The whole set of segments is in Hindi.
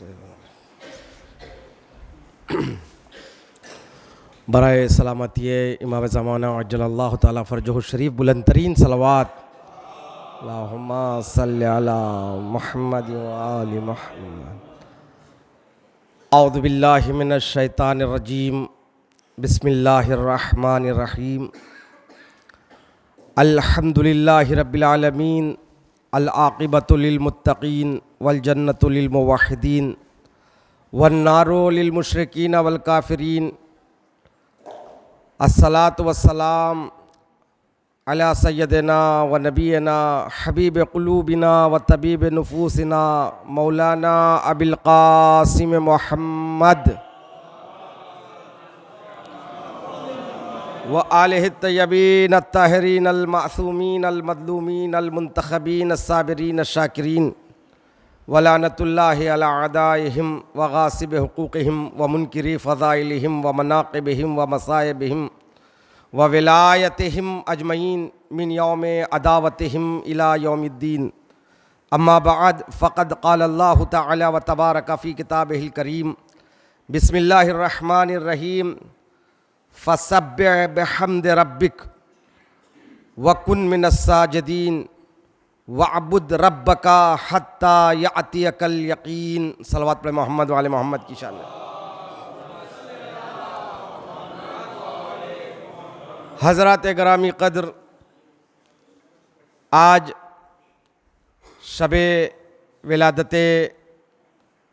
से बराए सलामती इमाम ज़माना अज्जलल्लाहु ताला फ़रजहु शरीफ बुलंद तरीन सलवात अल्लाहुम्मा सल्लि अला मुहम्मद व आलि मुहम्मद। औज़ु बिल्लाहि मिनश शैतानिर रजीम। बिस्मिल्लाहिर रहमानिर रहीम। अल्हम्दुलिल्लाहि रब्बिल आलमीन। अल आक़िबतु लिल मुत्तक़ीन वल जन्नतु लिल मुवहिदीन वन नारु लिल मुशरिकीन वल काफ़िरीन। अस्सलातु वस्सलाम अला सय्यदिना व नबीना हबीब क़ुलूबिना व तबीब नुफूसिना मौलाना अबिल क़ासिम मुहम्मद व आलिहि तय्यबीन अत्ताहिरीन अल मासूमीन अल मज़लूमीन अल मुंतखबीन अस्साबिरीन अश्शाकिरीन व लानतुल्लाहि अला अदाइहिम व गासिब हुकूक़िहिम व मुनकिरी फ़ज़ाइलिहिम व मनाक़िबिहिम व मसाइबिहिम व विलायतिहिम अजमईन मिन यौम अदावतिहिम इला यौमिद्दीन। अम्मा बअद फ़क़द क़ाल अल्लाहु तआला व तबारक फ़ी किताबिहिल करीम। बिस्मिल्लाहिर रहमानिर रहीम। फ़सब्बिह बिहम्दि रब्बिक व कुन मिनस साजिदीन वअबुद रब्बका हत्ता यातियकल यकीन। सलवात पे मोहम्मद वाले मोहम्मद की शान में। हज़रात गिरामी क़द्र, आज शबे विलादत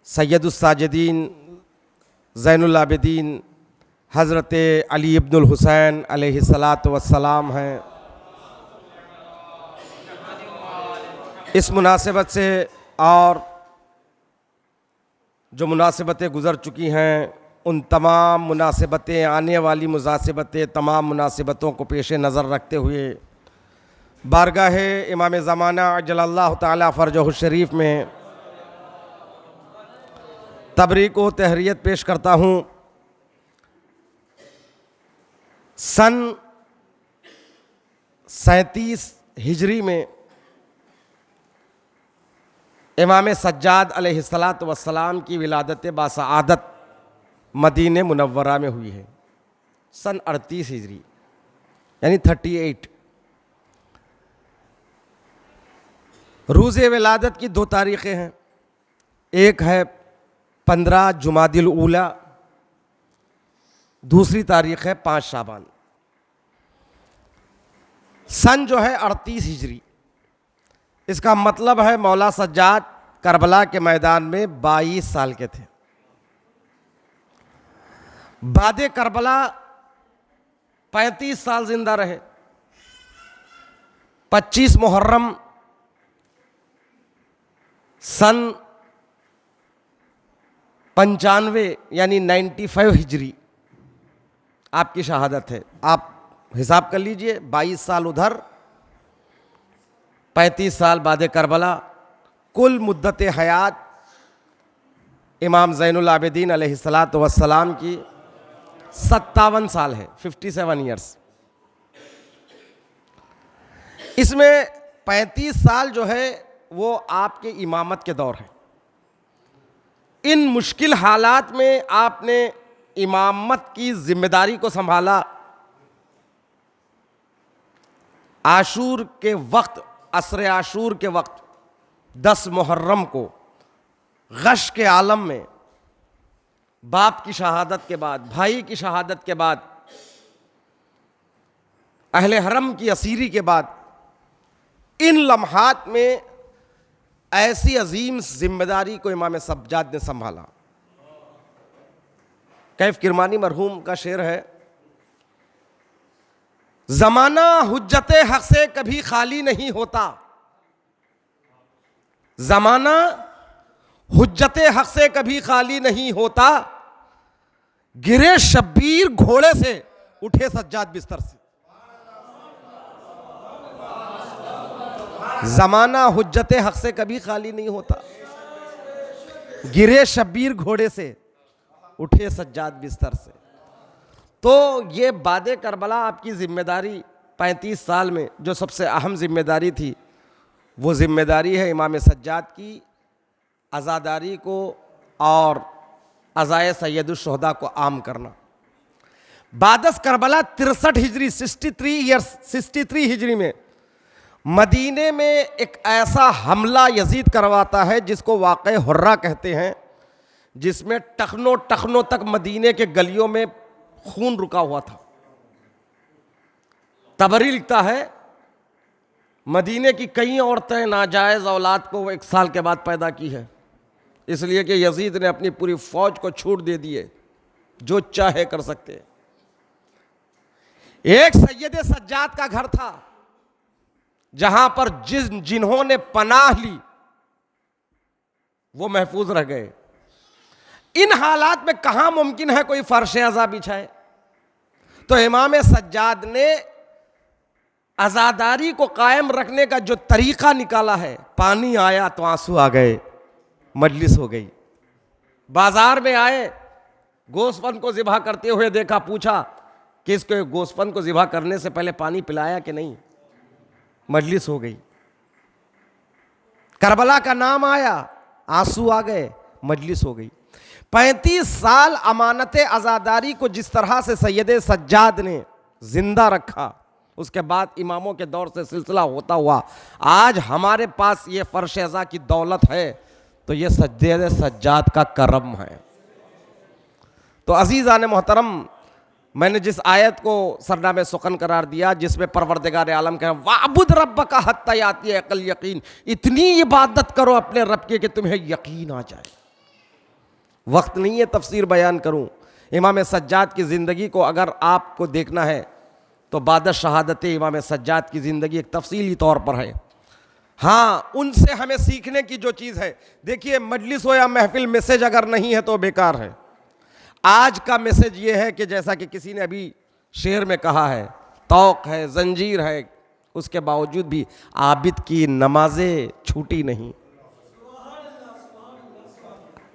सैयदुस साजिदीन ज़ैनुल आबिदीन हज़रत अली इब्नुल हुसैन अलैहिस्सलातु वस्सलाम हैं। इस मुनासिबत से और जो मुनासिबतें गुज़र चुकी हैं उन तमाम मुनासिबतें, आने वाली मुनासिबतें, तमाम मुनासिबतों को पेश नज़र रखते हुए बारगाह इमाम ज़माना अज्जलल्लाहु ताला फ़रजहु शरीफ में तबरीक व तहरियत पेश करता हूँ। सन 37 हिजरी में इमाम सज्जाद अलैहिस्सलातु वस्सलाम की विलादत बासआदत मदीने मुनव्वरा में हुई है। सन 38 हिजरी यानी 38। रोज़े विलादत की 2 तारीख़ें हैं। एक है 15 जुमादिल ऊला, दूसरी तारीख़ है 5 शाबान। सन जो है 38 हिजरी, इसका मतलब है मौला सज्जाद करबला के मैदान में 22 साल के थे। बादे करबला 35 साल जिंदा रहे। 25 मुहर्रम सन 95 यानी 95 हिजरी आपकी शहादत है। आप हिसाब कर लीजिए, 22 साल उधर, 35 साल बादे करबला, कुल मुद्दत हयात इमाम ज़ैनुल आबिदीन अलैहिस्सलातु वस्सलाम की 57 साल है, 57 ईयर्स। इसमें 35 साल जो है वो आपके इमामत के दौर है। इन मुश्किल हालात में आपने इमामत की जिम्मेदारी को संभाला। आशूर के वक्त, असर आशूर के वक्त 10 मुहर्रम को गश के आलम में बाप की शहादत के बाद, भाई की शहादत के बाद, अहले हरम की असीरी के बाद, इन लम्हात में ऐसी अजीम जिम्मेदारी को इमाम सज्जाद ने संभाला। कैफ किरमानी मरहूम का शेर है, ज़माना हुज्जते हक से कभी खाली नहीं होता। ज़माना हुज्जते हक से कभी खाली नहीं होता। गिरे शब्बीर घोड़े से, उठे सज्जाद बिस्तर से। ज़माना हुज्जते हक से कभी खाली नहीं होता। गिरे शब्बीर घोड़े से, उठे सज्जाद बिस्तर से। तो ये बादे करबला आपकी जिम्मेदारी 35 साल में जो सबसे अहम जिम्मेदारी थी, वो जिम्मेदारी है इमाम सज्जाद की आज़ादारी को और अज़ाए सैयदुश्शुहदा को आम करना। बादस करबला 63 हिजरी 63 हिजरी में मदीने में एक ऐसा हमला यजीद करवाता है जिसको वाक़े हुर्रा कहते हैं, जिसमें टखनों टखनों तक मदीने के गलियों में खून रुका हुआ था। तबरी लिखता है मदीने की कई औरतें नाजायज़ औलाद को 1 साल के बाद पैदा की है, इसलिए कि यजीद ने अपनी पूरी फौज को छूट दे दी है, जो चाहे कर सकते हैं। एक सैयद सज्जाद का घर था जहां पर जिन्होंने पनाह ली वो महफूज रह गए। इन हालात में कहां मुमकिन है कोई फर्श अज़ा बिछाए? तो इमाम सज्जाद ने आज़ादारी को कायम रखने का जो तरीका निकाला है, पानी आया तो आंसू आ गए, मजलिस हो गई। बाजार में आए, गोश्तफन को ज़िबा करते हुए देखा, पूछा कि इसको गोश्तफन को ज़िबा करने से पहले पानी पिलाया कि नहीं, मजलिस हो गई। करबला का नाम आया, आंसू आ गए, मजलिस हो गई। 35 साल अमानत आज़ादारी को जिस तरह से सैयद सज्जाद ने जिंदा रखा, उसके बाद इमामों के दौर से सिलसिला होता हुआ आज हमारे पास ये फर्श अज़ा की दौलत है, तो ये सैयद सज्जाद का करम है। तो अज़ीज़ान मोहतरम, मैंने जिस आयत को सरनामे सुखन करार दिया जिसमें परवरदिगार आलम कह वाबुद रब्बका हत्ता याती अकल यकीन, इतनी इबादत करो अपने रब की कि तुम्हें यकीन आ जाए। वक्त नहीं है तफसीर बयान करूं। इमाम सज्जाद की ज़िंदगी को अगर आपको देखना है तो बाद शहादत इमाम सज्जाद की ज़िंदगी एक तफसीली तौर पर है। हाँ, उनसे हमें सीखने की जो चीज़ है, देखिए मजलिस हो या महफिल, मैसेज अगर नहीं है तो बेकार है। आज का मैसेज ये है कि जैसा कि किसी ने अभी शेर में कहा है, तौक है, जंजीर है, उसके बावजूद भी आबिद की नमाजें छूटी नहीं,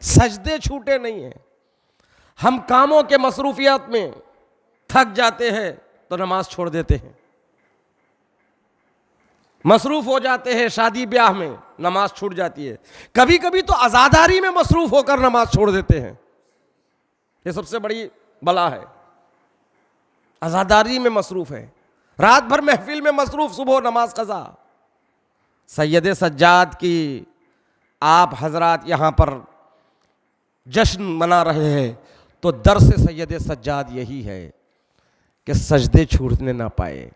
सजदे छूटे नहीं हैं। हम कामों के मसरूफियात में थक जाते हैं तो नमाज छोड़ देते हैं, मसरूफ हो जाते हैं शादी ब्याह में, नमाज छूट जाती है। कभी कभी तो आज़ादारी में मसरूफ होकर नमाज छोड़ देते हैं। ये सबसे बड़ी बला है, आज़ादारी में मसरूफ है, रात भर महफिल में मसरूफ, सुबह नमाज कज़ा। सैयद सज्जाद की आप हजरात यहाँ पर जश्न मना रहे हैं, तो दर्स सैयद सज्जाद यही है कि सजदे छूटने ना पाए।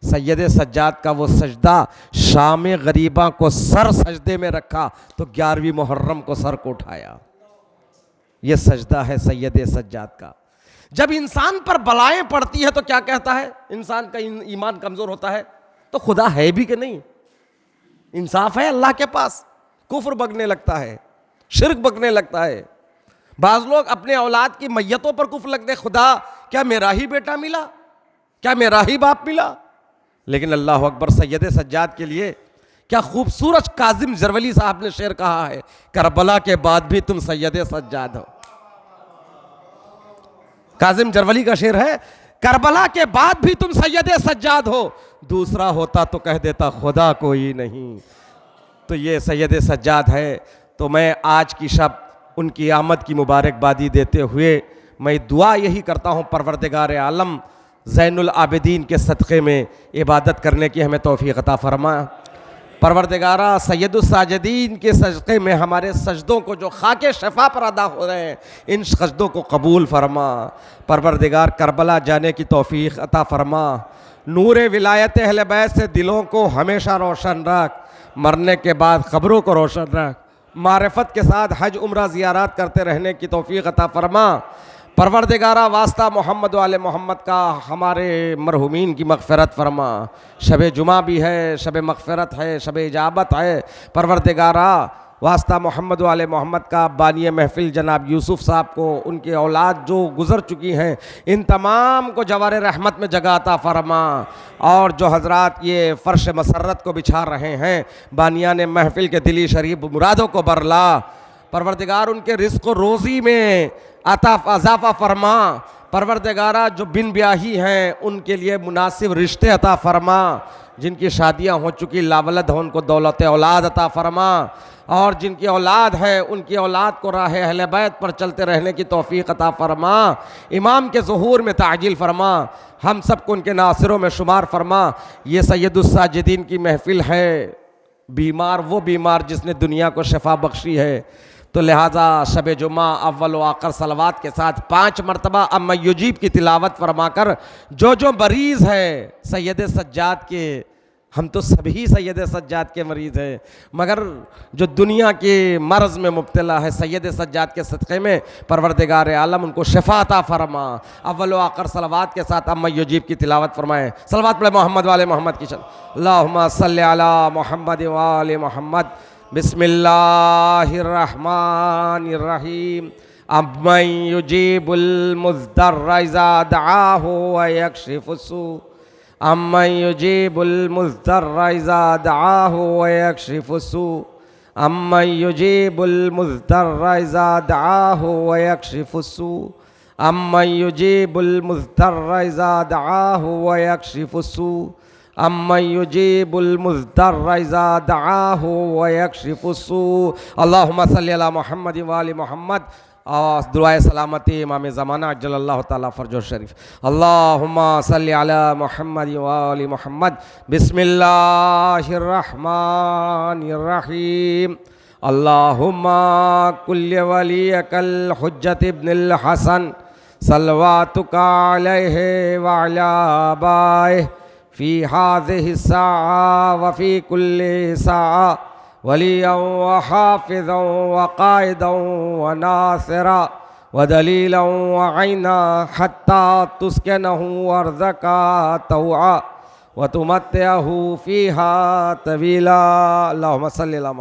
सैयद सज्जाद का वो सजदा, शाम गरीबा को सर सजदे में रखा तो 11वीं मुहर्रम को सर को उठाया। ये सजदा है सैयद सज्जाद का। जब इंसान पर बलाएं पड़ती है तो क्या कहता है? इंसान का ईमान कमज़ोर होता है तो खुदा है भी कि नहीं, इंसाफ है अल्लाह के पास, कुफ्र बकने लगता है, शिर्क बकने लगता है। बाज़ लोग अपने औलाद की मैयतों पर कुफ्र लगते, खुदा क्या मेरा ही बेटा मिला, क्या मेरा ही बाप मिला। लेकिन अल्लाह अकबर, सैयद सज्जाद के लिए क्या खूबसूरत काजिम जरवली साहब ने शेर कहा है, करबला के बाद भी तुम सैयद सज्जाद हो। काजिम जरवली का शेर है, करबला के बाद भी तुम सैयद सज्जाद हो, दूसरा होता तो कह देता खुदा कोई नहीं। तो ये सैयद सज्जाद है। तो मैं आज की शब उनकी आमद की मुबारकबादी देते हुए मैं दुआ यही करता हूँ, परवरदिगार आलम ज़ैनुल आबिदीन के सदक़े में इबादत करने की हमें तौफ़ीक़ अता फरमा। परवरदिगारा सैयदुस साजिदीन के सजदे में हमारे सजदों को जो खाके शफा पर अदा हो रहे हैं, इन सजदों को कबूल फरमा। परवरदिगार करबला जाने की तौफ़ीक़ अता फरमा। नूर विलायत अहले बैत से दिलों को हमेशा रोशन रख, मरने के बाद ख़बरों को रोशन रख। मारिफत के साथ हज उम्रा ज़ियारत करते रहने की तौफ़ीक़ अता फरमा। परवरदिगारा वास्ता मोहम्मद वाले मोहम्मद का हमारे मरहुमीन की मग़फ़िरत फरमा। शब जुमा भी है, शब मग़फ़िरत है, शब इजाबत है। परवरदिगारा वास्ता मोहम्मद वाले मोहम्मद का बानी महफ़िल जनाब यूसुफ़ साहब को, उनकी औलाद जो गुज़र चुकी हैं, इन तमाम को जवार रहमत में जगह अता फरमा। और जो हज़रात ये फ़र्श मसरत को बिछा रहे हैं, बानियान महफ़िल के दिली शरीफ मुरादों को बरला। परवरदिगार उनके रिज़्क़ रोज़ी में अज़ाफ़ा फरमा। परवरदिगारा जो बिन ब्याही हैं उनके लिए मुनासिब रिश्ते अता फरमा। जिनकी शादियां हो चुकी लावलद हो उनको दौलत औलाद अता फरमा। और जिनकी औलाद है उनकी औलाद को राह अहले बैत पर चलते रहने की तौफीक अता फरमा। इमाम के ज़ुहूर में ताजिल फरमा, हम सबको उनके नासिरों में शुमार फरमा। ये सैयदुस्साजिदीन की महफिल है, बीमार वो बीमार जिसने दुनिया को शफा बख्शी है। तो लिहाजा शब जुमा अव्वल व आखिर सलवात के साथ 5 मरतबा अम्मा युजीब की तिलावत फरमाकर जो मरीज़ है सैयद सज्जाद के, हम तो सभी सैयद सज्जाद के मरीज़ हैं, मगर जो दुनिया के मर्ज़ में मुब्तला है सैयद सज्जाद के सदक़े में परवरदिगार आलम उनको शफा अता फरमा। अव्वल व आखिर सलवात के साथ अम्मा युजीब की तिलावत फरमाएँ। सलवात पढ़े मोहम्मद वाले मोहम्मद की अल्लाहुम्मा सल्लि अला मोहम्मद व आले मोहम्मद। बिस्मिल्लाहिर्रहमानिर्रहीम। अम्मन युजीबुल मुज़्दर्रा इज़ा दआहु व यक्शिफु सू। अम्मन युजीबुल मुज़्दर्रा इज़ा दआहु व यक्शिफु सू। अम्मन युजीबुल मुज़्दर्रा इज़ा दआहु व यक्शिफु सू। अम्मन युजीबुल मुज़्दर्रा इज़ा दआहु व यक्शिफु सू। अम्मन युजीबुल मुज़्दर्रा इज़ा दआहु व यक्शिफु सू। अल्लाहुम्मा सल्लि अला मुहम्मद व आलि मुहम्मद। और दुआए सलामती इमाम ज़माना अज्जलल्लाहु ताला फ़रजो शरीफ। अल्लाहुम्मा सल्लि अला मुहम्मद व आलि मुहम्मद। बिस्मिल्लाहिर्रहमानिर्रहीम। अल्लाहुम्मा कुल्li वलियकल हुज्जत इब्नुल हसन सल्लवातुका अलैहि व अला आबाइहि फ़ी हाज़िहि स्साअ व फ़ी कुल्लि स्साअ वलिय्यन व हाफ़िज़न व क़ाइदन व नासिरा व दलीलन व ऐना हत्ता तुस्किनहु अर्ज़का तौआ व तुमत्तिअहु फ़ीहा तवीला। अल्लाहुम्मा सल्लि अला